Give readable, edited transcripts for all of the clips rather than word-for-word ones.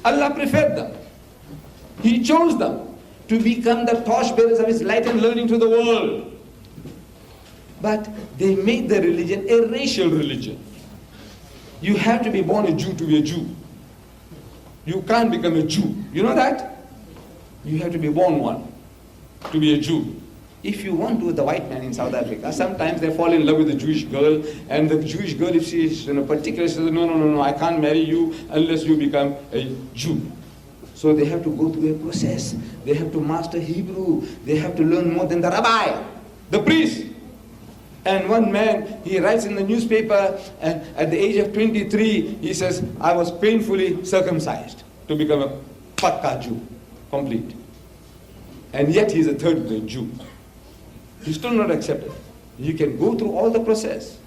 Allah preferred them. He chose them to become the torchbearers of His light and learning to the world. But they made the religion a racial religion. You have to be born a Jew to be a Jew. You can't become a Jew. You know that? You have to be born one to be a Jew. If you want to, the white man in South Africa, sometimes they fall in love with a Jewish girl, and the Jewish girl, if she is particular, she says, no, I can't marry you unless you become a Jew. So they have to go through a process. They have to master Hebrew. They have to learn more than the rabbi, the priest. And one man, he writes in the newspaper, and at the age of 23, he says, I was painfully circumcised to become a Pakka Jew, complete. And yet he's a third grade Jew. He's still not accepted. You can go through all the process,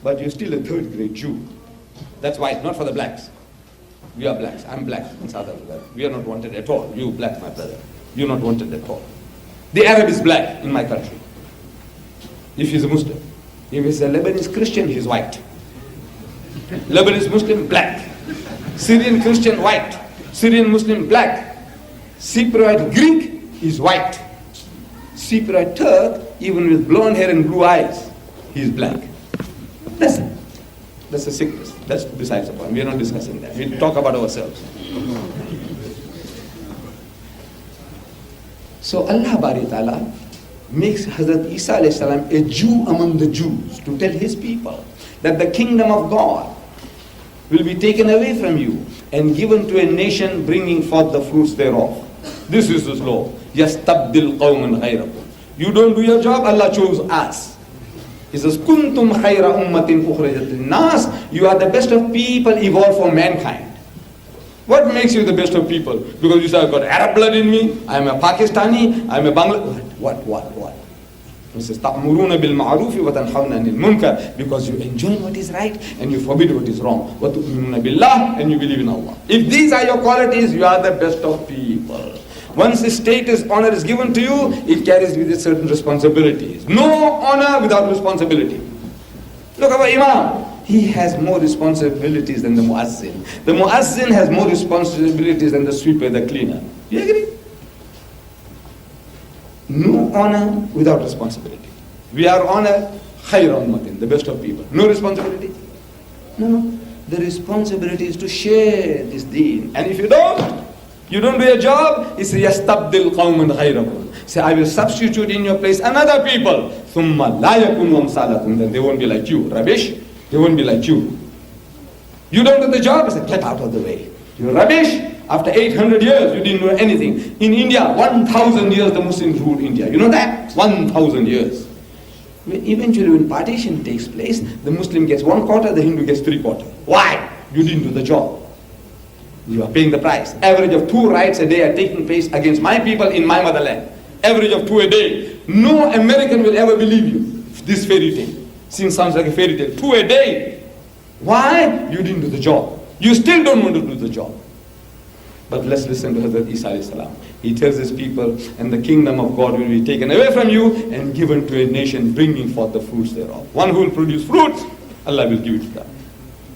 but you're still a third grade Jew. That's white, not for the blacks. We are blacks. I'm black in South Africa. We are not wanted at all. You black, my brother. You're not wanted at all. The Arab is black in my country, if he's a Muslim. If he's a Lebanese Christian, he's white. Lebanese Muslim, black. Syrian Christian, white. Syrian Muslim, black. Cypriot Greek is white. Cypriot Turk, even with blonde hair and blue eyes, he's black. That's it. That's a sickness. That's besides the point. We are not discussing that. We talk about ourselves. So Allah Bari Ta'ala makes Hazrat Isa alayhi salam a Jew among the Jews to tell his people that the kingdom of God will be taken away from you and given to a nation bringing forth the fruits thereof. This is His law. يَسْتَبْدِلْ قَوْمًا غَيْرَكُمْ. You don't do your job, Allah chose us. He says, كُنْتُمْ خَيْرَ أُمَّةٍ أُخْرِجَتْ لِلنَّاسِ. You are the best of people evolved for mankind. What makes you the best of people? Because you say, I've got Arab blood in me, I'm a Pakistani, I'm a Bangladeshi. What? He says, تَأْمُرُونَ بِالْمَعْرُوفِ وَتَنْحَوْنَ عَنِ الْمُنْكَرِ. Because you enjoy what is right and you forbid what is wrong. وَتُؤْمِنُونَ بِاللَّهِ. And you believe in Allah. If these are your qualities, you are the best of people. Once the status, honor is given to you, it carries with it certain responsibilities. No honor without responsibility. Look at our Imam. He has more responsibilities than the Muazzin. The Muazzin has more responsibilities than the sweeper, the cleaner. Do you agree? No honor without responsibility. We are honored, khayra ummatin, the best of people. No responsibility? No. The responsibility is to share this deen. And if you don't do your job, he says, يَسْتَبْدِلْ قَوْمًا غَيْرَكُمْ. Say, I will substitute in your place another people. ثُمَّ لَا يَكُنُوا أَمْثَالَكُمْ. Then they won't be like you. Rubbish. They won't be like you. You don't do the job, he said, get out of the way. You're rubbish. After 800 years, you didn't know anything. In India, 1,000 years the Muslims ruled India. You know that? 1,000 years. Eventually, when partition takes place, the Muslim gets 1/4, the Hindu gets 3/4. Why? You didn't do the job. You are paying the price. Average of 2 riots a day are taking place against my people in my motherland. Average of 2 a day. No American will ever believe you. This fairy tale. Sounds like a fairy tale. 2 a day. Why? You didn't do the job. You still don't want to do the job. But let's listen to Hazrat Isa alayhi salam. He tells his people, and the kingdom of God will be taken away from you and given to a nation bringing forth the fruits thereof. One who will produce fruits, Allah will give it to them.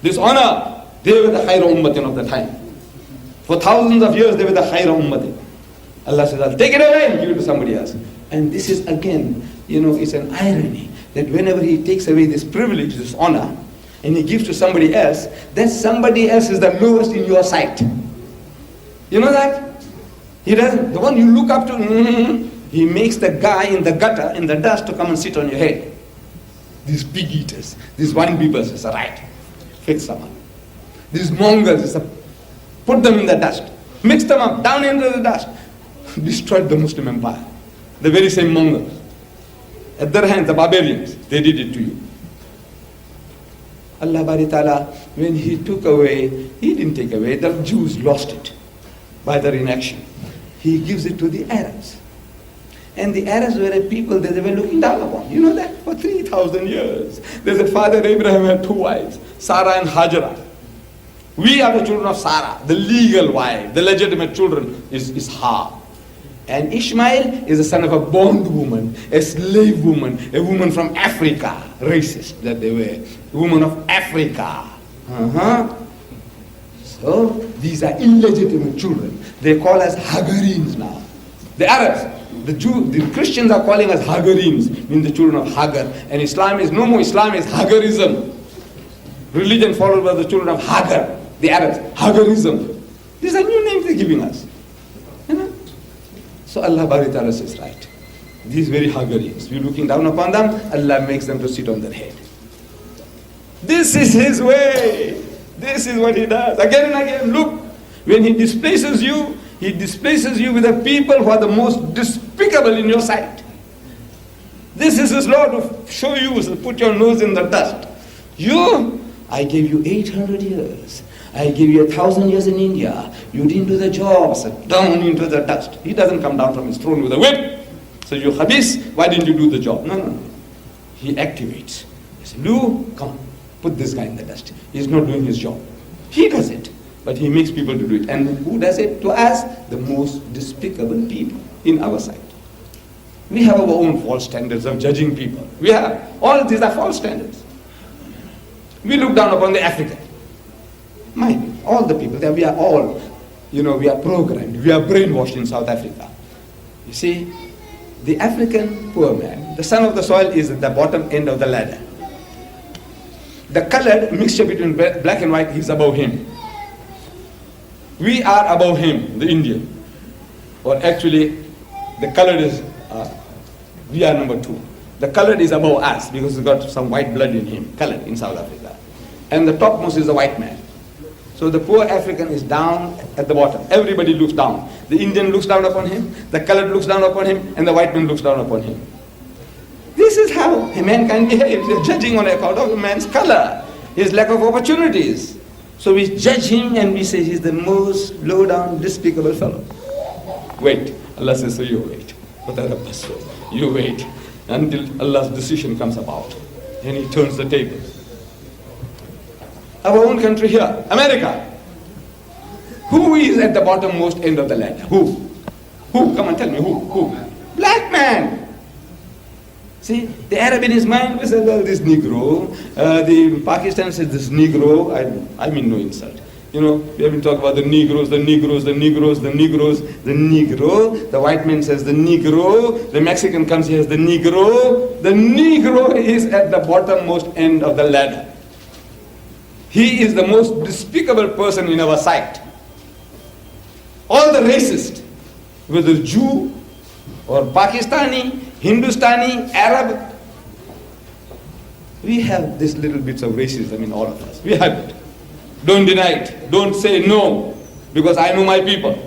This honor, they were the khayra ummatin of the time. For thousands of years, they were the khayra ummatin. Allah says, I'll take it away and give it to somebody else. And this is again, it's an irony that whenever He takes away this privilege, this honor, and He gives to somebody else, then somebody else is the lowest in your sight. You know that? He doesn't. The one you look up to, He makes the guy in the gutter, in the dust, to come and sit on your head. These pig eaters, these wine beavers, is right. Fix them up. These Mongols, put them in the dust. Mix them up, down into the dust. Destroyed the Muslim empire. The very same Mongols. At their hands, the barbarians, they did it to you. Allah Bari Ta'ala, when He took away, He didn't take away, the Jews lost it by their inaction. He gives it to the Arabs. And the Arabs were a people that they were looking down upon. You know that? For 3,000 years. There's a father, Abraham, had 2 wives, Sarah and Hajara. We are the children of Sarah, the legal wife. The legitimate children is Har. And Ishmael is the son of a bondwoman, a slave woman, a woman from Africa. Racist that they were. A woman of Africa. So these are illegitimate children. They call us Hagarenes now. The Arabs, the Christians are calling us Hagarenes, means the children of Hagar. And Islam is no more Islam, is Hagarism. Religion followed by the children of Hagar, the Arabs, Hagarism. These are new names they're giving us. You know? So Allah Bari Ta'ala says, right, these very Hagarenes, we're looking down upon them, Allah makes them to sit on their head. This is His way. This is what He does. Again and again, look, when He displaces you with the people who are the most despicable in your sight. This is His law to show you, to put your nose in the dust. I gave you 800 years. I gave you 1,000 years in India. You didn't do the job. So down into the dust. He doesn't come down from His throne with a whip. So you Khabis, why didn't you do the job? No. He activates. He says, Lou, come on, put this guy in the dust. He's not doing his job. He does it. But He makes people to do it. And who does it to us? The most despicable people in our sight. We have our own false standards of judging people. We have. All these are false standards. We look down upon the African. Mind you, all the people there, we are all, we are programmed, we are brainwashed in South Africa. You see, the African poor man, the son of the soil is at the bottom end of the ladder. The colored mixture between black and white is above him. We are above him, the Indian. Or actually, the colored is, we are number 2. The colored is above us because he's got some white blood in him, colored in South Africa. And the topmost is the white man. So the poor African is down at the bottom. Everybody looks down. The Indian looks down upon him, the colored looks down upon him, and the white man looks down upon him. This is how a mankind behaves. They're judging on account of a man's color, his lack of opportunities. So we judge him and we say he's the most low-down, despicable fellow. Wait. Allah says, so you wait. You wait until Allah's decision comes about. And He turns the tables. Our own country here, America. Who is at the bottommost end of the ladder? Who? Come on, tell me, who? Black man. See, the Arab in his mind was, well, this Negro. The Pakistan says this Negro. I mean no insult. We have been talking about the Negroes. The Negro. The white man says the Negro. The Mexican comes here as the Negro. The Negro is at the bottommost end of the ladder. He is the most despicable person in our sight. All the racists, whether Jew or Pakistani, Hindustani, Arab, we have these little bits of racism in all of us. We have it. Don't deny it. Don't say no, because I know my people.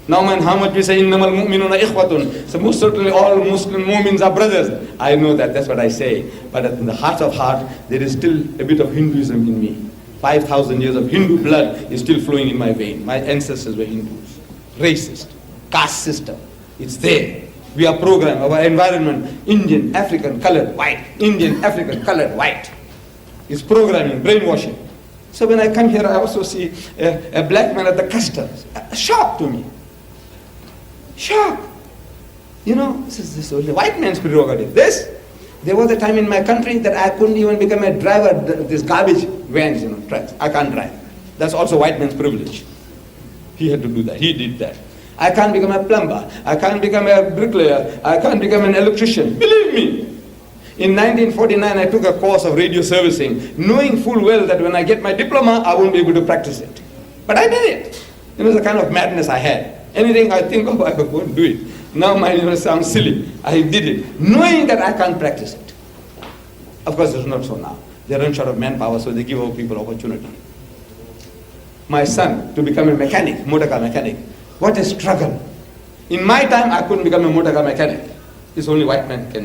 Now, man, how much we say, innamal mu'minuna ikhwatun. So most certainly all Muslim mu'mins are brothers. I know that, that's what I say. But in the heart of heart, there is still a bit of Hinduism in me. 5,000 years of Hindu blood is still flowing in my vein. My ancestors were Hindus. Racist. Caste system. It's there. We are programmed. Our environment, Indian, African, colored, white. Indian, African, colored, white. It's programming, brainwashing. So when I come here, I also see a black man at the customs. A shock to me. Shock. This is only white man's prerogative. There was a time in my country that I couldn't even become a driver, this garbage vans, trucks. I can't drive. That's also white man's privilege. He had to do that. He did that. I can't become a plumber. I can't become a bricklayer. I can't become an electrician. Believe me. In 1949, I took a course of radio servicing, knowing full well that when I get my diploma, I won't be able to practice it. But I did it. It was the kind of madness I had. Anything I think of, I won't do it. Now mine sounds silly. I did it, knowing that I can't practice it. Of course, it's not so now. They run short of manpower, so they give our people opportunity. My son, to become a mechanic, motor car mechanic, what a struggle. In my time, I couldn't become a motor car mechanic. It's only white men can.